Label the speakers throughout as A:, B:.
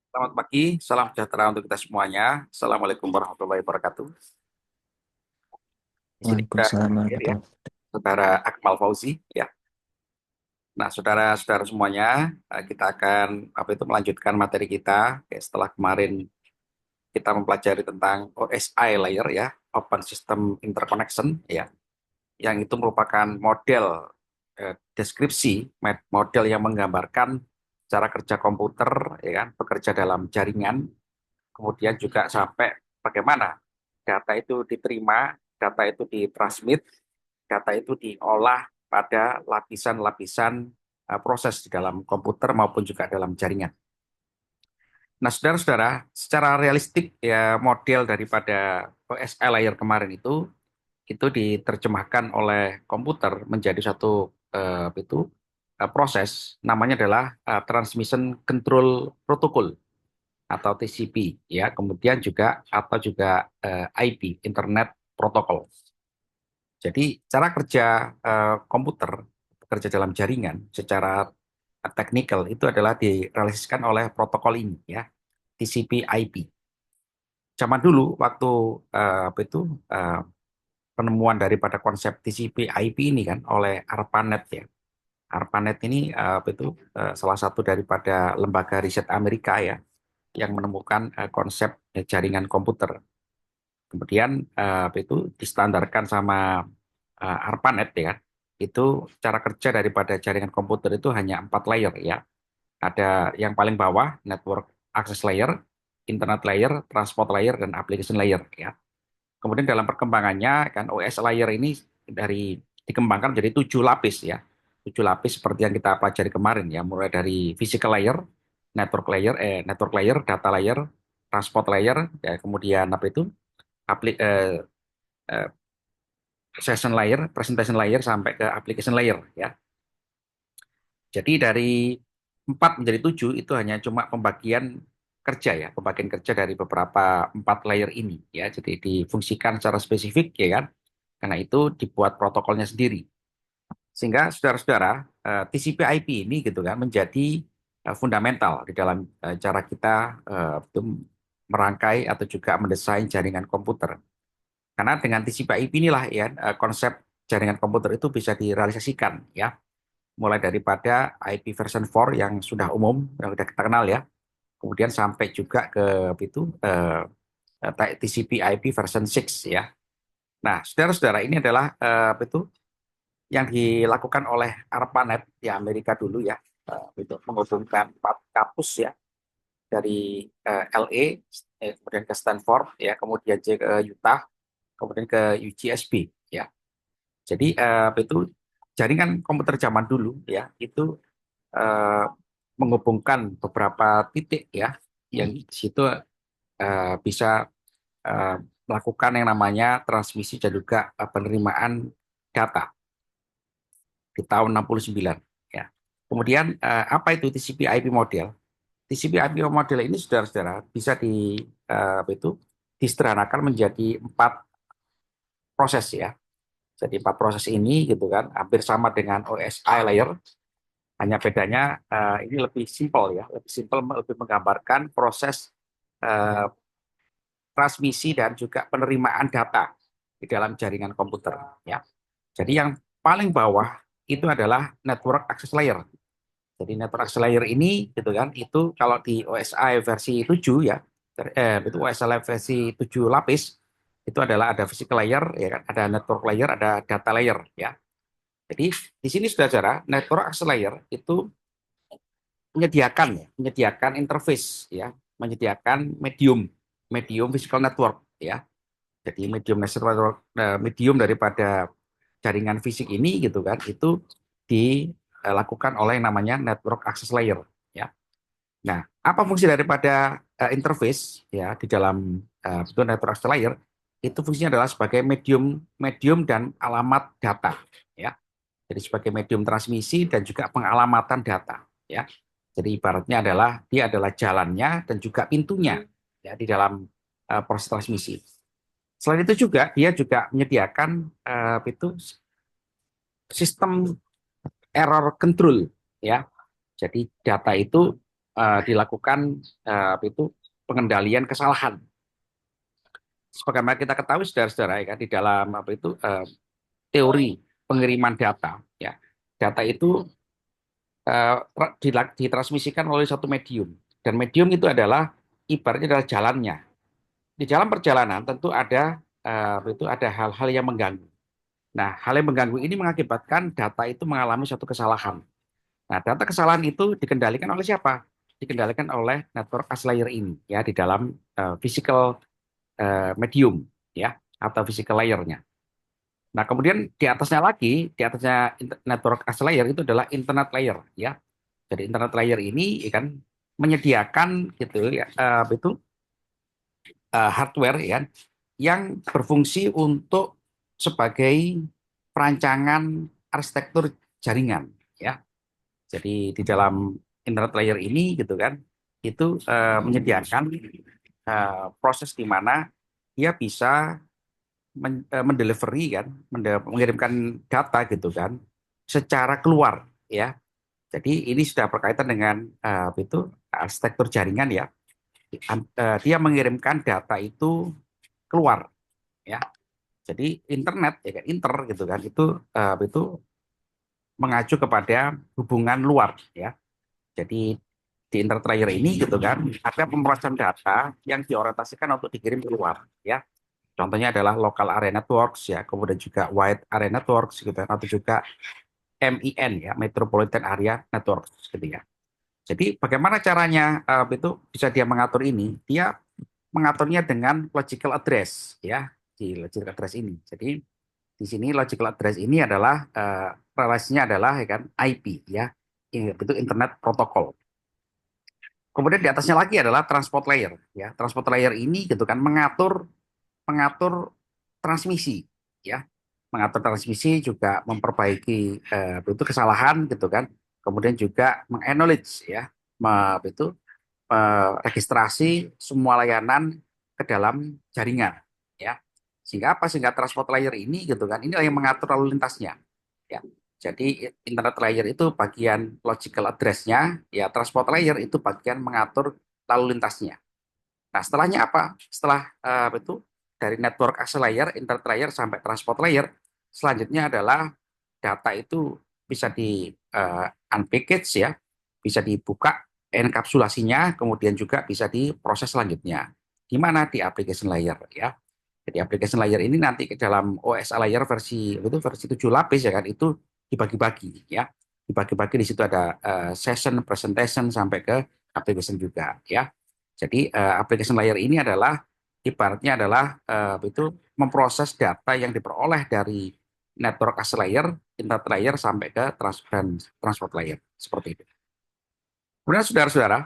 A: Selamat pagi, salam sejahtera untuk kita semuanya. Assalamualaikum warahmatullahi wabarakatuh. Di sini kita
B: Waalaikumsalam
A: hadir ya,
B: warahmatullahi
A: Saudara Akmal Fauzi ya. Nah, saudara-saudara semuanya, kita akan melanjutkan materi kita. Oke, setelah kemarin kita mempelajari tentang OSI layer ya, Open System Interconnection ya, yang itu merupakan model deskripsi, model yang menggambarkan cara kerja komputer ya kan, bekerja dalam jaringan. Kemudian juga sampai bagaimana data itu diterima, data itu ditransmit, data itu diolah pada lapisan-lapisan proses di dalam komputer maupun juga dalam jaringan. Nah, saudara-saudara, secara realistik ya model daripada OSI layer kemarin itu diterjemahkan oleh komputer menjadi satu proses namanya adalah Transmission Control Protocol atau TCP ya, kemudian juga atau juga IP Internet Protocol. Jadi cara kerja komputer bekerja dalam jaringan secara teknikal itu adalah direalisasikan oleh protokol ini ya, TCP IP. Zaman dulu waktu eh, apa itu eh, penemuan daripada konsep TCP IP ini kan oleh ARPANET ya. ARPANET ini salah satu daripada lembaga riset Amerika ya yang menemukan konsep jaringan komputer. Kemudian distandarkan sama ARPANET ya kan. Itu cara kerja daripada jaringan komputer itu hanya 4 layer ya. Ada yang paling bawah network access layer, internet layer, transport layer, dan application layer ya. Kemudian dalam perkembangannya kan OS layer ini dikembangkan menjadi 7 lapis ya. 7 lapis seperti yang kita pelajari kemarin ya, mulai dari physical layer, network layer, data layer, transport layer, ya, kemudian eh, eh, session layer, presentation layer sampai ke application layer ya. Jadi dari 4 menjadi 7 itu hanya cuma pembagian kerja ya, pembagian kerja dari beberapa 4 layer ini ya. Jadi difungsikan secara spesifik ya kan. Karena itu dibuat protokolnya sendiri. Sehingga saudara-saudara, TCP/IP ini gitu kan menjadi fundamental di dalam cara kita merangkai atau juga mendesain jaringan komputer. Karena dengan TCP/IP inilah ya konsep jaringan komputer itu bisa direalisasikan ya, mulai daripada IP version 4 yang sudah umum, yang sudah kita kenal ya, kemudian sampai juga ke TCP/IP version 6 ya. Nah, saudara-saudara, ini adalah yang dilakukan oleh ARPANET di Amerika dulu ya, itu menghubungkan 4 kampus ya, dari LA, kemudian ke Stanford ya, kemudian ke Utah, kemudian ke UCSB ya. Jadi jaringan komputer zaman dulu ya itu eh, menghubungkan beberapa titik ya, yang di situ bisa eh, melakukan yang namanya transmisi dan juga penerimaan data di tahun 69 ya. Kemudian apa itu TCP/IP model? TCP/IP model ini saudara-saudara bisa disederhanakan menjadi 4 proses ya. Jadi 4 proses ini gitu kan hampir sama dengan OSI layer, hanya bedanya ini lebih simpel ya, lebih simpel, lebih menggambarkan proses eh, transmisi dan juga penerimaan data di dalam jaringan komputer ya. Jadi yang paling bawah itu adalah network access layer. Jadi network access layer ini gitu kan, itu kalau di OSI versi 7 ya, itu OSI versi 7 lapis, itu adalah ada physical layer ya kan, ada network layer, ada data layer ya. Jadi di sini sudah saudara, network access layer itu menyediakan interface ya, menyediakan medium, medium physical network ya. Jadi medium daripada jaringan fisik ini gitu kan, itu dilakukan oleh yang namanya network access layer ya. Nah, apa fungsi daripada interface ya di dalam network access layer? Itu fungsinya adalah sebagai medium medium dan alamat data ya. Jadi sebagai medium transmisi dan juga pengalamatan data ya. Jadi ibaratnya adalah dia adalah jalannya dan juga pintunya ya di dalam proses transmisi. Selain itu juga dia juga menyediakan itu sistem error control ya. Jadi data itu dilakukan itu pengendalian kesalahan. Sebagaimana kita ketahui saudara-saudara ya kan, di dalam teori pengiriman data ya. Data itu ditransmisikan melalui satu medium, dan medium itu adalah ibaratnya adalah jalannya. Di dalam perjalanan tentu ada hal-hal yang mengganggu. Nah, hal yang mengganggu ini mengakibatkan data itu mengalami suatu kesalahan. Nah, data kesalahan itu dikendalikan oleh siapa? Dikendalikan oleh network as layer ini ya, di dalam physical medium ya, atau physical layernya. Nah, kemudian di atasnya lagi, di atasnya network as layer itu adalah internet layer ya. Jadi internet layer ini ya kan menyediakan gitu ya, hardware ya kan, yang berfungsi untuk sebagai perancangan arsitektur jaringan ya. Jadi di dalam internet layer ini gitu kan, itu menyediakan proses di mana dia bisa mendelivery kan, mengirimkan data gitu kan, secara keluar ya. Jadi ini sudah berkaitan dengan arsitektur jaringan ya. Dia mengirimkan data itu keluar ya. Jadi internet ya kan, inter gitu kan, itu mengacu kepada hubungan luar ya. Jadi di internet layer ini gitu kan, ada pemrosesan data yang diorientasikan untuk dikirim keluar ya. Contohnya adalah local area networks ya, kemudian juga wide area networks gitu kan, atau juga MIN ya, metropolitan area networks gitu ya. Jadi bagaimana caranya itu bisa dia mengatur ini? Dia mengaturnya dengan logical address ya, di logical address ini. Jadi di sini logical address ini adalah relasinya adalah ya kan IP ya, itu internet protokol. Kemudian di atasnya lagi adalah transport layer ya. Transport layer ini gitu kan mengatur mengatur transmisi ya. Mengatur transmisi juga memperbaiki itu kesalahan gitu kan. Kemudian juga meng-acknowledge ya, itu registrasi semua layanan ke dalam jaringan ya. Sehingga apa? Sehingga transport layer ini gitu kan, ini yang mengatur lalu lintasnya ya. Jadi internet layer itu bagian logical address-nya, ya transport layer itu bagian mengatur lalu lintasnya. Nah, setelahnya apa? Setelah itu dari network access layer, internet layer sampai transport layer, selanjutnya adalah data itu bisa di unpackage ya, bisa dibuka enkapsulasinya, kemudian juga bisa diproses selanjutnya. Di mana? Di application layer ya. Jadi application layer ini nanti ke dalam OS layer versi 7 lapis ya kan, itu dibagi-bagi ya. Dibagi-bagi di situ ada session, presentation sampai ke application juga ya. Jadi application layer ini adalah ibaratnya adalah itu memproses data yang diperoleh dari network as layer, internet layer sampai ke transport layer seperti itu. Kemudian saudara-saudara,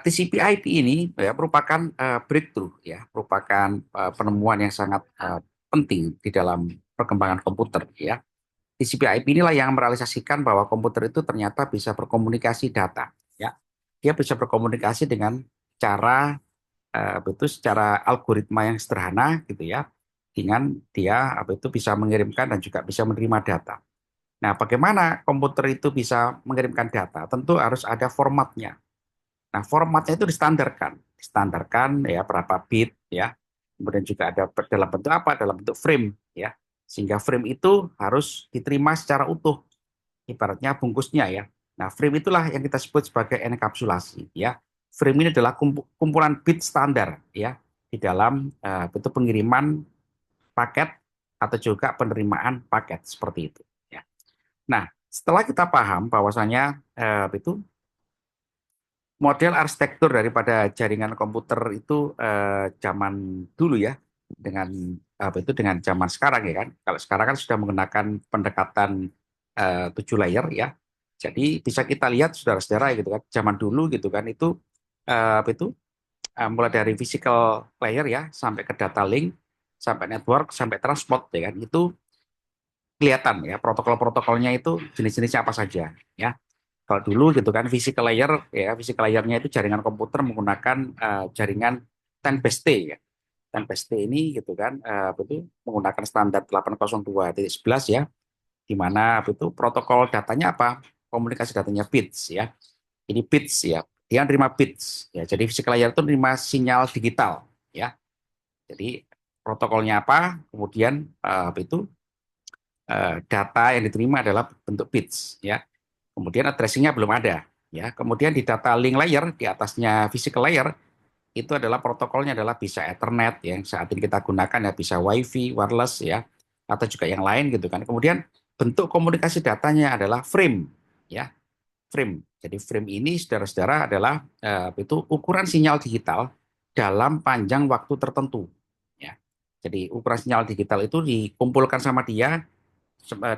A: TCP/IP ini ya merupakan breakthrough ya, merupakan penemuan yang sangat penting di dalam perkembangan komputer ya. TCP/IP inilah yang merealisasikan bahwa komputer itu ternyata bisa berkomunikasi data ya. Dia bisa berkomunikasi dengan cara secara algoritma yang sederhana gitu ya. Dengan dia bisa mengirimkan dan juga bisa menerima data. Nah, bagaimana komputer itu bisa mengirimkan data? Tentu harus ada formatnya. Nah, formatnya itu distandarkan ya berapa bit ya. Kemudian juga ada dalam bentuk apa? Dalam bentuk frame ya. Sehingga frame itu harus diterima secara utuh, ibaratnya bungkusnya ya. Nah, frame itulah yang kita sebut sebagai enkapsulasi ya. Frame ini adalah kumpulan bit standar ya di dalam bentuk pengiriman paket atau juga penerimaan paket seperti itu ya. Nah, setelah kita paham bahwasanya itu model arsitektur daripada jaringan komputer itu zaman dulu ya dengan dengan zaman sekarang ya kan. Kalau sekarang kan sudah menggunakan pendekatan 7 layer ya. Jadi bisa kita lihat saudara-saudara gitu kan. Zaman dulu gitu kan itu mulai dari physical layer ya sampai ke data link, sampai network, sampai transport ya kan. Itu kelihatan ya protokol-protokolnya itu jenis-jenisnya apa saja ya. Kalau dulu gitu kan physical layernya itu jaringan komputer menggunakan jaringan 10 T ya. 10 T ini gitu kan itu menggunakan standar 802.11 ya, di mana itu protokol datanya apa? Komunikasi datanya bits ya. Ini bits ya. Dia nerima bits ya. Jadi physical layer itu nerima sinyal digital ya. Jadi protokolnya apa? Kemudian apa itu data yang diterima adalah bentuk bits ya. Kemudian addressing-nya belum ada ya. Kemudian di data link layer di atasnya physical layer itu adalah protokolnya adalah bisa Ethernet yang saat ini kita gunakan ya, bisa WiFi, wireless ya, atau juga yang lain gitu kan. Kemudian bentuk komunikasi datanya adalah frame ya, frame. Jadi frame ini saudara-saudara adalah itu ukuran sinyal digital dalam panjang waktu tertentu ya. Jadi ukuran sinyal digital itu dikumpulkan sama dia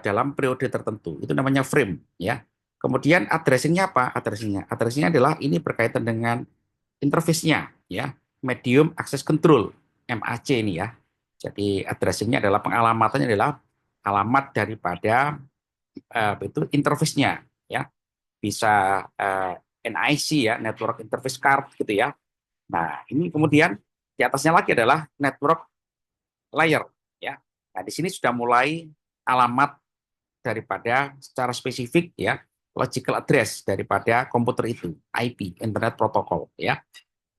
A: dalam periode tertentu. Itu namanya frame ya. Kemudian addressing-nya apa? Addressing-nya adalah ini berkaitan dengan interface-nya ya, medium access control MAC ini ya. Jadi addressing-nya adalah pengalamatannya adalah alamat daripada itu interface-nya ya. Bisa NIC ya, network interface card gitu ya. Nah, ini kemudian di atasnya lagi adalah network layer ya. Nah, di sini sudah mulai alamat daripada secara spesifik ya, logical address daripada komputer itu, IP, Internet Protocol ya.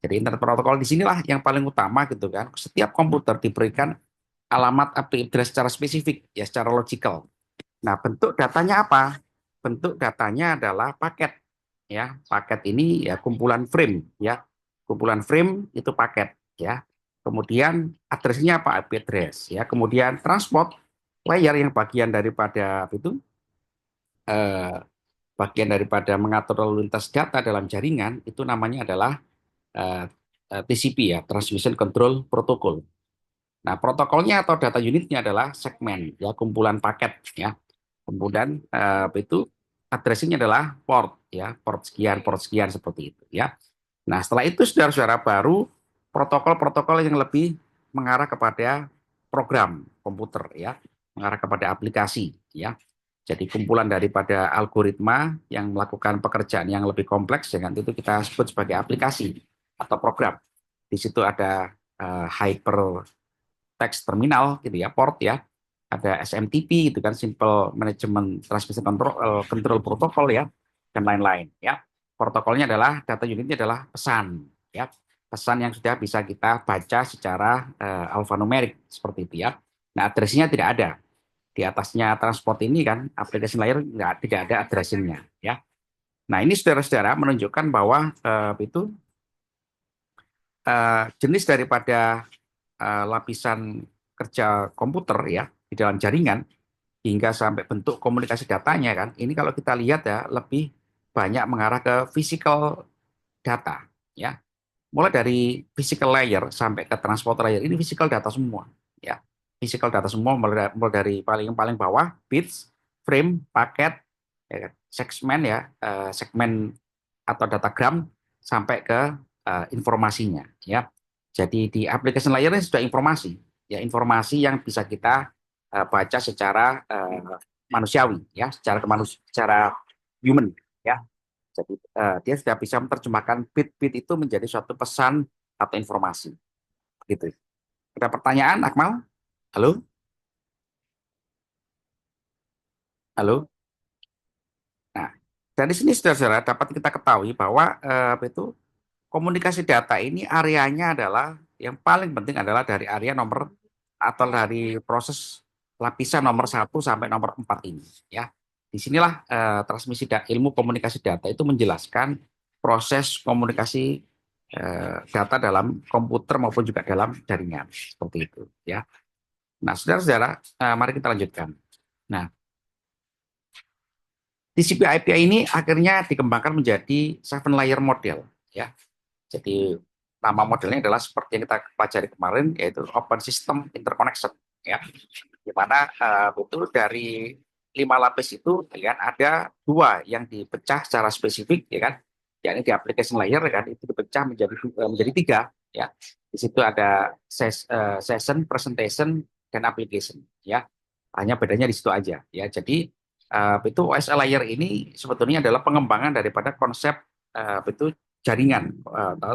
A: Jadi internet protokol di sinilah yang paling utama gitu kan. Setiap komputer diberikan alamat IP address secara spesifik ya, secara logical. Nah, bentuk datanya apa? Bentuk datanya adalah paket ya. Paket ini ya kumpulan frame ya. Kumpulan frame itu paket ya. Kemudian addressnya apa? IP address ya. Kemudian transport layer yang bagian daripada itu eh, bagian daripada mengatur lalu lintas data dalam jaringan itu namanya adalah eh, TCP ya, Transmission Control Protocol. Nah, protokolnya atau data unitnya adalah segmen ya, kumpulan paket ya. Kemudian itu addressing adalah port sekian seperti itu ya. Nah, setelah itu saudara-saudara baru protokol-protokol yang lebih mengarah kepada program komputer ya, mengarah kepada aplikasi ya. Jadi kumpulan daripada algoritma yang melakukan pekerjaan yang lebih kompleks, dengan itu kita sebut sebagai aplikasi atau program. Di situ ada hyper text terminal gitu ya, port ya. Ada SMTP gitu kan, Simple Management Transmission Control Protocol ya, dan lain-lain ya. Protokolnya adalah data unitnya adalah pesan ya. Pesan yang sudah bisa kita baca secara alphanumerik seperti itu ya. Nah, addressing-nya tidak ada. Di atasnya transport ini kan aplikasi layer tidak ada addressing-nya ya. Nah, ini saudara-saudara menunjukkan bahwa itu jenis daripada lapisan kerja komputer ya di dalam jaringan hingga sampai bentuk komunikasi datanya kan. Ini kalau kita lihat ya lebih banyak mengarah ke physical data ya. Mulai dari physical layer sampai ke transport layer ini physical data semua ya. Physical data semua mulai dari paling paling bawah bits, frame, paket, ya, segmen ya, segmen atau datagram sampai ke informasinya ya. Jadi di application layer ini sudah informasi ya, informasi yang bisa kita baca secara manusiawi ya, secara human ya. Jadi dia sudah bisa menerjemahkan bit-bit itu menjadi suatu pesan atau informasi. Gitu. Ada pertanyaan, Akmal? Halo? Halo? Nah, dari sini saudara-saudara dapat kita ketahui bahwa itu komunikasi data ini areanya adalah yang paling penting adalah dari area nomor atau dari proses lapisan nomor 1 sampai nomor 4 ini ya. Disinilah transmisi ilmu komunikasi data itu menjelaskan proses komunikasi data dalam komputer maupun juga dalam jaringan seperti itu ya. Nah, saudara-saudara, mari kita lanjutkan. Nah, TCP/IP ini akhirnya dikembangkan menjadi seven layer model ya. Jadi nama modelnya adalah seperti yang kita pelajari kemarin, yaitu Open System Interconnection ya. Di mana betul dari 5 lapis itu ya kan, ada 2 yang dipecah secara spesifik ya kan, yakni di application layer ya kan, itu dipecah menjadi 3 ya. Di situ ada session, presentation, dan application ya. Hanya bedanya di situ aja ya. Jadi itu OSL layer ini sebetulnya adalah pengembangan daripada konsep itu jaringan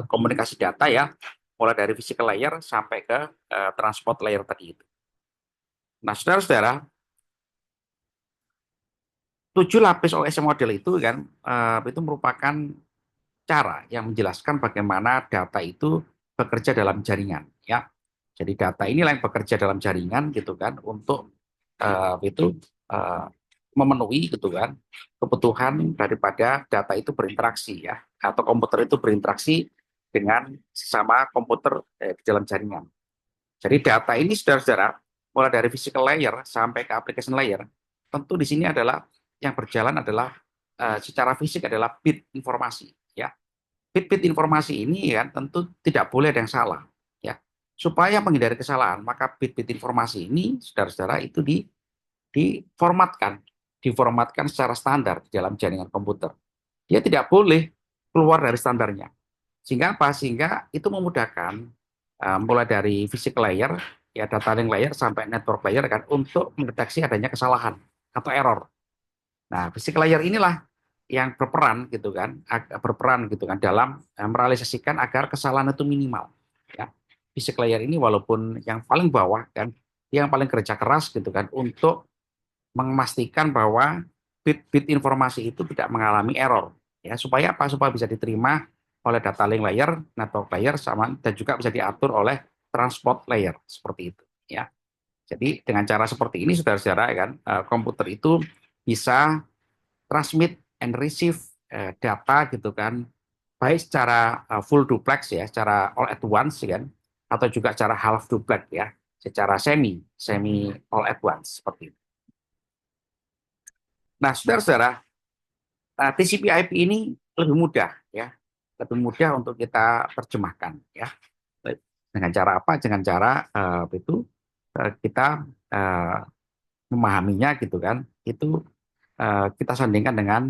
A: komunikasi data ya, mulai dari physical layer sampai ke transport layer tadi itu. Nah, saudara-saudara, tujuh lapis OS model itu kan itu merupakan cara yang menjelaskan bagaimana data itu bekerja dalam jaringan ya. Jadi data inilah yang bekerja dalam jaringan gitu kan untuk itu eh, memenuhi gitu kan kebutuhan daripada data itu berinteraksi ya atau komputer itu berinteraksi dengan sesama komputer di dalam jaringan. Jadi data ini saudara-saudara mulai dari physical layer sampai ke application layer tentu di sini adalah yang berjalan adalah secara fisik adalah bit informasi ya. Bit-bit informasi ini ya tentu tidak boleh ada yang salah ya. Supaya menghindari kesalahan, maka bit-bit informasi ini saudara-saudara itu diformatkan secara standar di dalam jaringan komputer. Dia tidak boleh keluar dari standarnya. Sehingga apa? Sehingga itu memudahkan mulai dari physical layer, ya data link layer sampai network layer kan untuk mendeteksi adanya kesalahan atau error. Nah, physical layer inilah yang berperan gitu kan dalam merealisasikan agar kesalahan itu minimal ya. Physical layer ini walaupun yang paling bawah kan yang paling kerja keras gitu kan untuk memastikan bahwa bit-bit informasi itu tidak mengalami error ya supaya apa supaya bisa diterima oleh data link layer, network layer sama dan juga bisa diatur oleh transport layer seperti itu ya. Jadi dengan cara seperti ini saudara-saudara kan komputer itu bisa transmit and receive data gitu kan baik secara full duplex ya secara all at once ya kan atau juga secara half duplex ya secara semi semi all at once seperti itu. Nah saudara-saudara TCP/IP ini lebih mudah ya lebih mudah untuk kita terjemahkan ya dengan cara apa dengan cara itu kita uh, memahaminya gitu kan itu kita sandingkan dengan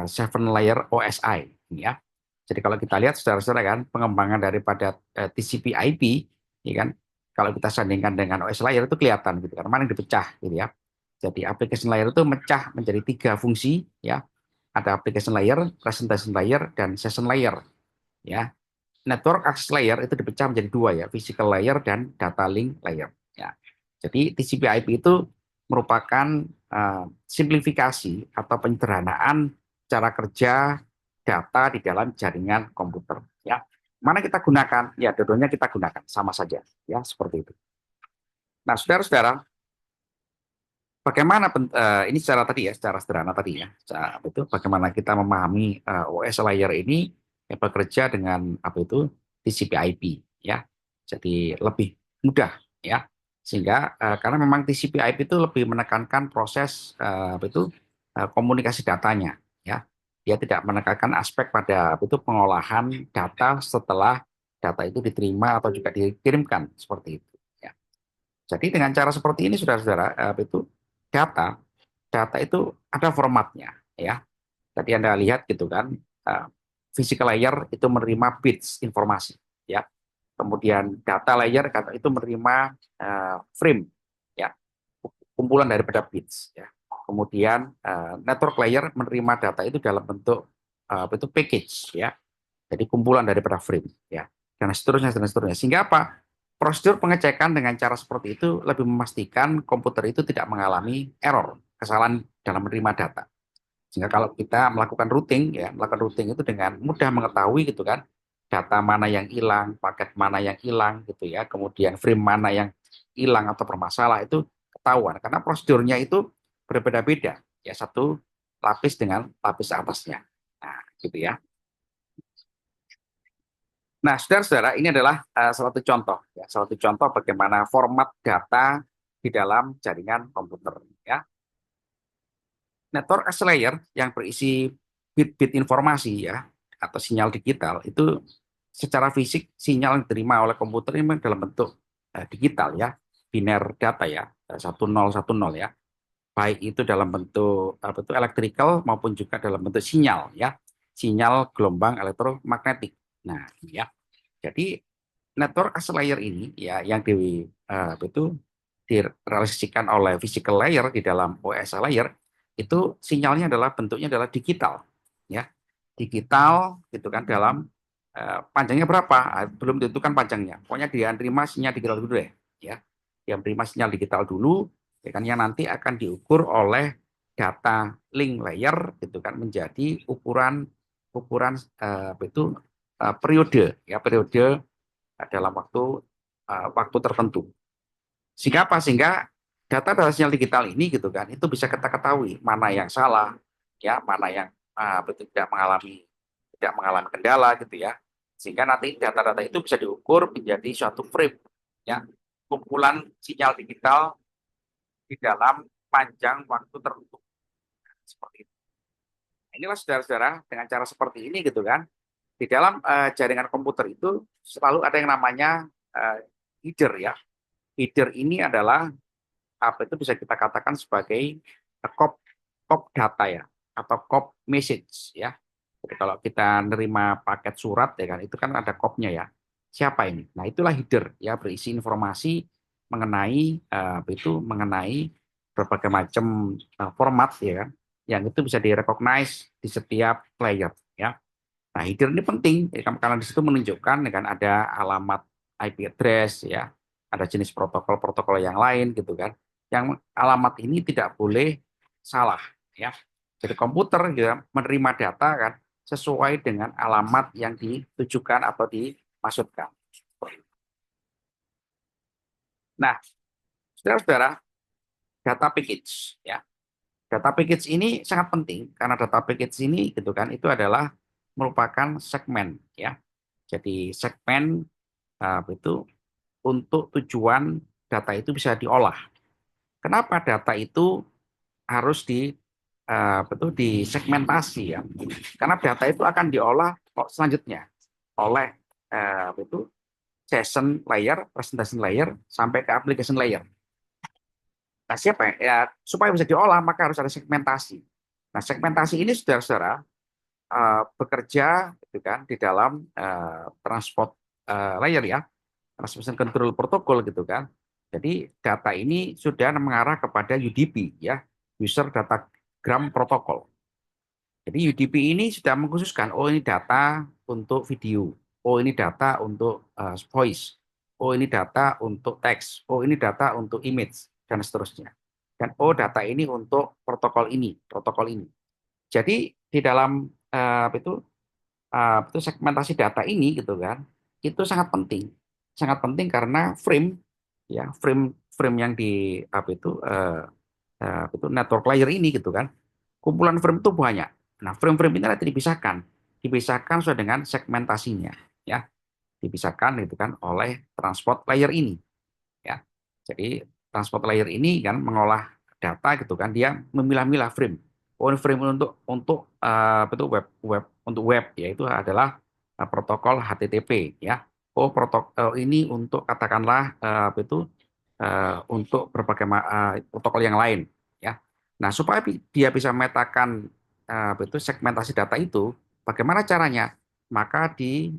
A: seven layer OSI ini ya. Jadi kalau kita lihat saudara-saudara kan pengembangan daripada TCP/IP ya kan kalau kita sandingkan dengan OS layer itu kelihatan gitu kan mana yang dipecah gitu ya. Jadi application layer itu mecah menjadi tiga fungsi ya. Ada application layer, presentation layer, dan session layer ya. Network access layer itu dipecah menjadi dua ya, physical layer dan data link layer ya. Jadi TCP/IP itu merupakan simplifikasi atau penyederhanaan cara kerja data di dalam jaringan komputer ya. Mana kita gunakan? Ya, dua-duanya kita gunakan sama saja ya, seperti itu. Nah, saudara-saudara, bagaimana ini secara tadi ya, secara sederhana tadi ya. Itu bagaimana kita memahami OS layer ini yang bekerja dengan apa itu TCP/IP ya. Jadi lebih mudah ya. Sehingga karena memang TCP/IP itu lebih menekankan proses apa itu komunikasi datanya ya. Dia tidak menekankan aspek pada apa itu pengolahan data setelah data itu diterima atau juga dikirimkan seperti itu ya. Jadi dengan cara seperti ini saudara-saudara apa itu data data itu ada formatnya ya. Tadi Anda lihat gitu kan physical layer itu menerima bits informasi ya. Kemudian data layer itu menerima frame ya, kumpulan daripada bits ya. Kemudian network layer menerima data itu dalam bentuk itu package ya. Jadi kumpulan daripada frame ya. Dan seterusnya dan seterusnya. Sehingga apa? Prosedur pengecekan dengan cara seperti itu lebih memastikan komputer itu tidak mengalami error, kesalahan dalam menerima data. Sehingga kalau kita melakukan routing, ya melakukan routing itu dengan mudah mengetahui gitu kan, data mana yang hilang, paket mana yang hilang gitu ya, kemudian frame mana yang hilang atau bermasalah itu ketahuan. Karena prosedurnya itu berbeda-beda, ya satu lapis dengan lapis atasnya. Nah, gitu ya. Nah, saudara-saudara, ini adalah salah satu contoh, ya, salah satu contoh bagaimana format data di dalam jaringan komputer. Ya, network access layer yang berisi bit-bit informasi ya atau sinyal digital itu secara fisik sinyal yang diterima oleh komputer ini memang dalam bentuk digital ya, biner data ya, 1010 ya. Baik itu dalam bentuk apa itu electrical maupun juga dalam bentuk sinyal ya, sinyal gelombang elektromagnetik. Nah, ya. Jadi network access layer ini ya yang itu direalisasikan oleh physical layer di dalam OS layer itu sinyalnya adalah bentuknya adalah digital ya digital gitu kan dalam panjangnya berapa belum ditentukan panjangnya pokoknya dia terima sinyal digital dulu deh ya dia terima sinyal digital dulu ya kan yang nanti akan diukur oleh data link layer gitu kan menjadi ukuran ukuran apa itu periode ya periode dalam waktu tertentu. Sehingga apa? Sehingga data sinyal digital ini gitu kan itu bisa kita ketahui mana yang salah ya, mana yang betul tidak mengalami kendala gitu ya. Sehingga nanti data-data itu bisa diukur menjadi suatu frame ya, kumpulan sinyal digital di dalam panjang waktu tertentu seperti itu. Inilah saudara-saudara dengan cara seperti ini gitu kan. Di dalam jaringan komputer itu selalu ada yang namanya header ya. Header ini adalah apa itu bisa kita katakan sebagai cop cop data ya atau cop message ya. Jadi kalau kita nerima paket surat ya kan itu kan ada copnya ya. Siapa ini? Nah, itulah header ya berisi informasi mengenai apa itu mengenai berbagai macam format ya kan yang itu bisa direcognize di setiap player ya. Nah, header ini penting ya, karena di situ menunjukkan dengan ada alamat IP address ya, ada jenis protokol-protokol yang lain gitu kan. Yang alamat ini tidak boleh salah ya. Jadi komputer ya, menerima data kan sesuai dengan alamat yang ditujukan atau dimaksudkan. Nah, saudara-saudara, data package ya. Data package ini sangat penting karena data package ini gitu kan itu adalah merupakan segmen ya. Jadi segmen itu untuk tujuan data itu bisa diolah. Kenapa data itu harus betul disegmentasi ya? Karena data itu akan diolah selanjutnya oleh itu JSON layer, presentation layer sampai ke application layer. Nah, siapa ya supaya bisa diolah maka harus ada segmentasi. Nah, segmentasi ini saudara-saudara bekerja gitu kan di dalam transport layer ya, transmission control protocol gitu kan. Jadi data ini sudah mengarah kepada UDP ya, user datagram protocol. Jadi UDP ini sudah mengkhususkan, oh ini data untuk video, oh ini data untuk voice, oh ini data untuk teks, oh ini data untuk image dan seterusnya. Dan oh data ini untuk protokol ini. Jadi di dalam itu segmentasi data ini gitu kan, itu sangat penting karena frame ya frame frame yang di itu network layer ini gitu kan, kumpulan frame itu banyak. Nah, frame-frame ini nanti dipisahkan sesuai dengan segmentasinya, ya, dipisahkan gitu kan oleh transport layer ini, ya. Jadi transport layer ini kan mengolah data gitu kan, dia memilah-milah frame. Oh, ini frame untuk betul web untuk web, yaitu adalah protokol HTTP, ya. Oh, protokol ini untuk katakanlah itu untuk berbagai protokol yang lain ya. Nah, supaya dia bisa memetakan itu segmentasi data itu, bagaimana caranya? Maka di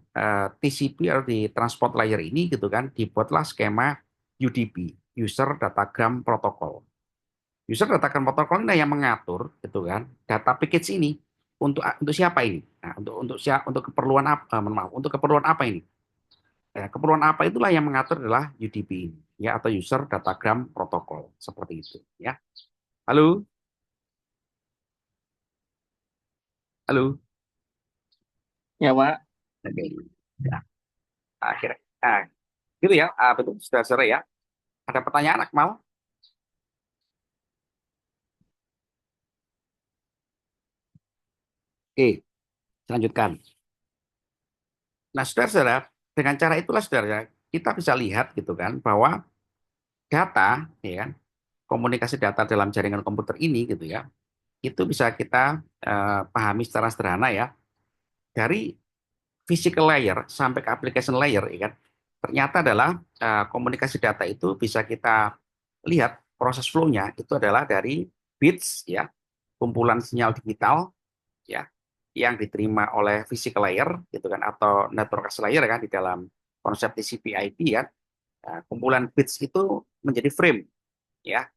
A: TCP atau di transport layer ini gitu kan dibuatlah skema UDP, User Datagram Protocol. User Datagram Protocol ini yang mengatur gitu kan data package ini untuk siapa ini? Nah, untuk keperluan apa? Maaf, untuk keperluan apa ini? Keperluan apa itulah yang mengatur adalah UDP ini, ya atau User Datagram Protocol seperti itu, ya. Halo, halo.
B: Ya, Pak.
A: Oke. Ya, akhirnya. Nah, gitu ya. Betul, sudah sore ya. Ada pertanyaan, Akmal? Oke, lanjutkan. Nah, saudara-saudara, dengan cara itulah saudara, kita bisa lihat gitu kan bahwa data, ya kan, komunikasi data dalam jaringan komputer ini gitu ya, itu bisa kita pahami secara sederhana ya dari physical layer sampai ke application layer, ya kan? Ternyata adalah komunikasi data itu bisa kita lihat proses flow-nya itu adalah dari bits ya, kumpulan sinyal digital ya yang diterima oleh physical layer gitu kan atau network access layer kan di dalam konsep TCP/IP ya. Nah, kumpulan bits itu menjadi frame ya,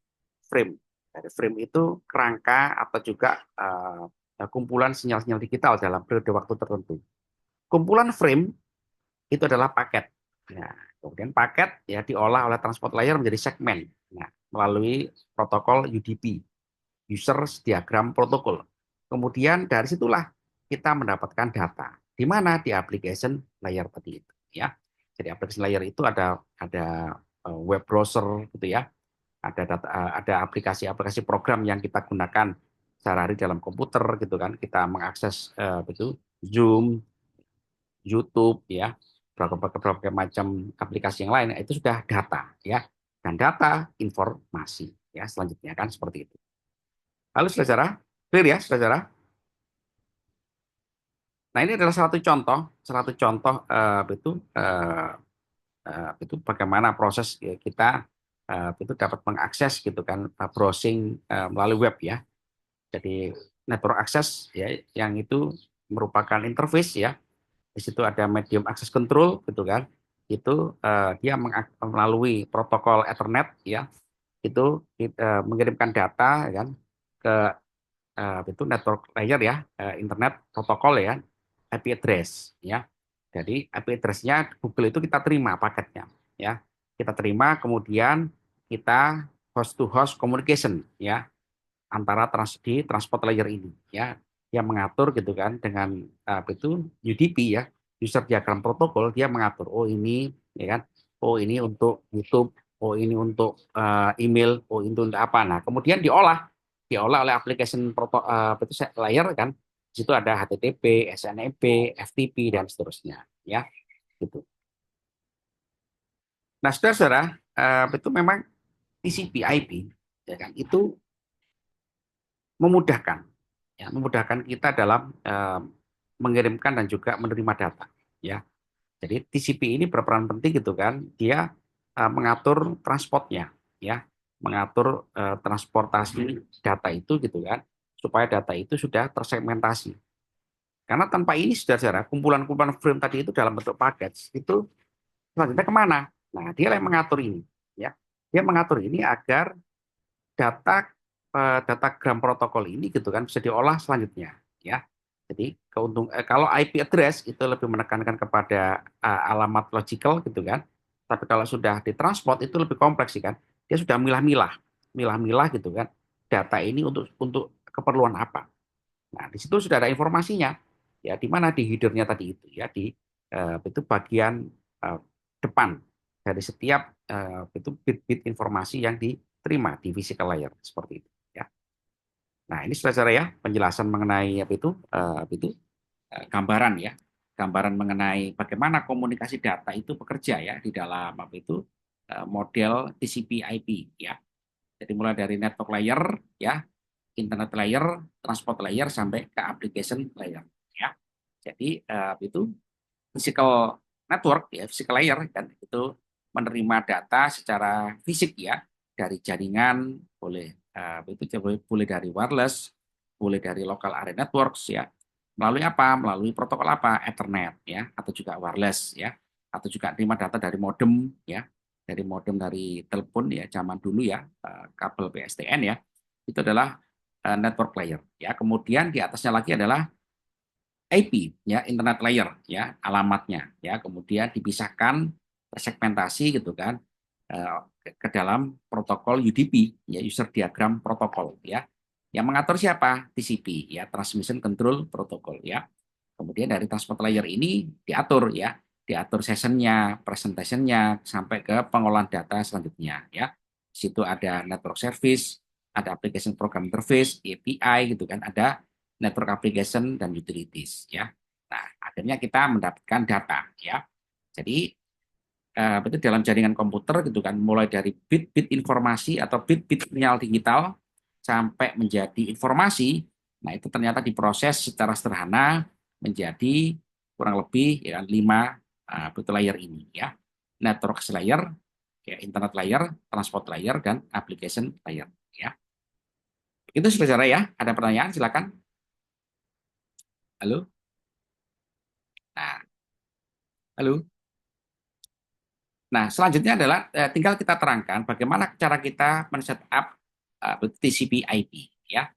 A: frame. Dari frame itu kerangka atau juga kumpulan sinyal-sinyal digital dalam periode waktu tertentu. Kumpulan frame itu adalah paket. Nah, kemudian paket ya diolah oleh transport layer menjadi segmen. Nah, melalui protokol UDP. users diagram protokol. Kemudian dari situlah kita mendapatkan data. Di mana? Di application layer tadi itu, ya. Jadi application layer itu ada web browser gitu ya, ada aplikasi-aplikasi program yang kita gunakan sehari-hari dalam komputer gitu kan. Kita mengakses itu Zoom, YouTube ya, berbagai macam aplikasi yang lain itu sudah data ya. Dan data informasi ya, selanjutnya kan seperti itu. Lalu saudara, clear ya saudara? Nah, ini adalah satu contoh itu bagaimana proses ya, kita itu dapat mengakses gitu kan, browsing melalui web ya. Jadi network access ya, yang itu merupakan interface ya. Di situ ada medium access control gitu kan. Itu dia melalui protokol Ethernet ya. Itu mengirimkan data ya kan ke itu network layer ya, internet protokol ya, IP address ya. Jadi IP address-nya Google itu kita terima paketnya ya. Kita terima, kemudian kita host to host communication ya, antara di transport layer ini ya, yang mengatur gitu kan dengan itu UDP ya, user diagram protokol. Dia mengatur, oh ini ya kan, oh ini untuk YouTube, oh ini untuk email, oh itu untuk apa. Nah kemudian diolah oleh application itu layer kan. Di situ ada HTTP, SNMP, FTP dan seterusnya ya gitu. Nah saudara-saudara, itu memang TCP IP ya kan, itu memudahkan memudahkan kita dalam mengirimkan dan juga menerima data ya. Jadi TCP ini berperan penting gitu kan, dia mengatur transportnya ya, mengatur transportasi data itu gitu kan, supaya data itu sudah tersegmentasi. Karena tanpa ini saudara-saudara, kumpulan-kumpulan frame tadi itu dalam bentuk paket itu selanjutnya kemana? Nah, dia yang mengatur ini ya. Dia mengatur ini agar data datagram protokol ini gitu kan bisa diolah selanjutnya ya. Jadi kalau IP address itu lebih menekankan kepada alamat logical gitu kan. Tapi kalau sudah ditransport itu lebih kompleks sih kan. Dia sudah milah-milah gitu kan. Data ini untuk keperluan apa. Nah, di situ sudah ada informasinya. Ya, di mana di headernya tadi itu ya, di itu bagian eh, depan dari setiap itu bit-bit informasi yang diterima di physical layer seperti itu ya. Nah, ini saudara ya penjelasan mengenai gambaran ya. Gambaran mengenai bagaimana komunikasi data itu bekerja ya di dalam model TCP IP ya. Jadi mulai dari network layer ya, internet layer, transport layer sampai ke application layer ya. Jadi itu physical network ya, physical layer kan itu menerima data secara fisik ya, dari jaringan, boleh boleh dari wireless, boleh dari local area networks ya. Melalui apa? Melalui protokol apa? Ethernet ya, atau juga wireless ya, atau juga terima data dari modem ya, dari modem dari telepon ya zaman dulu ya, kabel PSTN ya. Itu adalah network layer ya. Kemudian di atasnya lagi adalah IP ya, internet layer ya, alamatnya ya, kemudian dipisahkan tersegmentasi gitu kan, eh, ke dalam protokol UDP ya, user diagram protokol ya, yang mengatur siapa? TCP ya, transmission control protocol ya. Kemudian dari transport layer ini diatur ya, diatur sessionnya, presentationnya sampai ke pengolahan data selanjutnya ya. Di situ ada network service, ada application program interface, API gitu kan, ada network application dan utilities ya. Nah, akhirnya kita mendapatkan data ya. Jadi itu dalam jaringan komputer gitu kan, mulai dari bit-bit informasi atau bit-bit sinyal digital sampai menjadi informasi. Nah, itu ternyata diproses secara sederhana menjadi kurang lebih ya 5 bit layer ini ya. Network layer, ya, internet layer, transport layer, dan application layer ya. Itu saudara ya. Ada pertanyaan silakan. Halo. Nah, halo. Nah, selanjutnya adalah tinggal kita terangkan bagaimana cara kita men-setup TCP IP ya.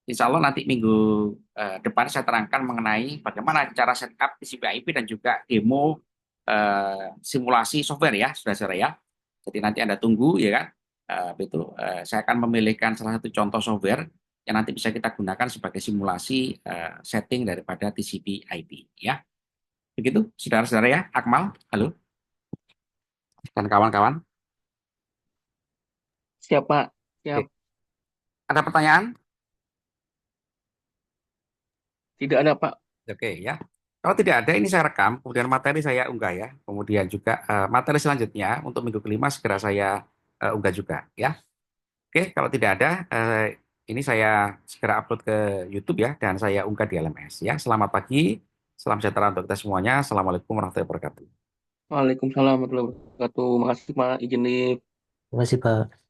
A: Insya Allah nanti minggu depan saya terangkan mengenai bagaimana cara setup TCP IP dan juga demo simulasi software ya, saudara-saudara ya. Jadi nanti Anda tunggu ya kan. Saya akan memilihkan salah satu contoh software yang nanti bisa kita gunakan sebagai simulasi setting daripada TCP IP ya. Begitu, saudara-saudara ya. Akmal, halo, dan kawan-kawan.
B: Siap, Pak. Siap.
A: Oke. Ada pertanyaan?
B: Tidak ada, Pak.
A: Oke ya. Kalau tidak ada, ini saya rekam, kemudian materi saya unggah ya. Kemudian juga materi selanjutnya untuk minggu kelima segera saya unggah juga ya. Oke, kalau tidak ada, ini saya segera upload ke YouTube ya, dan saya unggah di LMS ya. Selamat pagi, salam sejahtera untuk kita semuanya. Assalamualaikum warahmatullahi wabarakatuh.
B: Waalaikumsalam warahmatullahi wabarakatuh. Makasih, Pak. Izin live.
C: Terima kasih, Pak.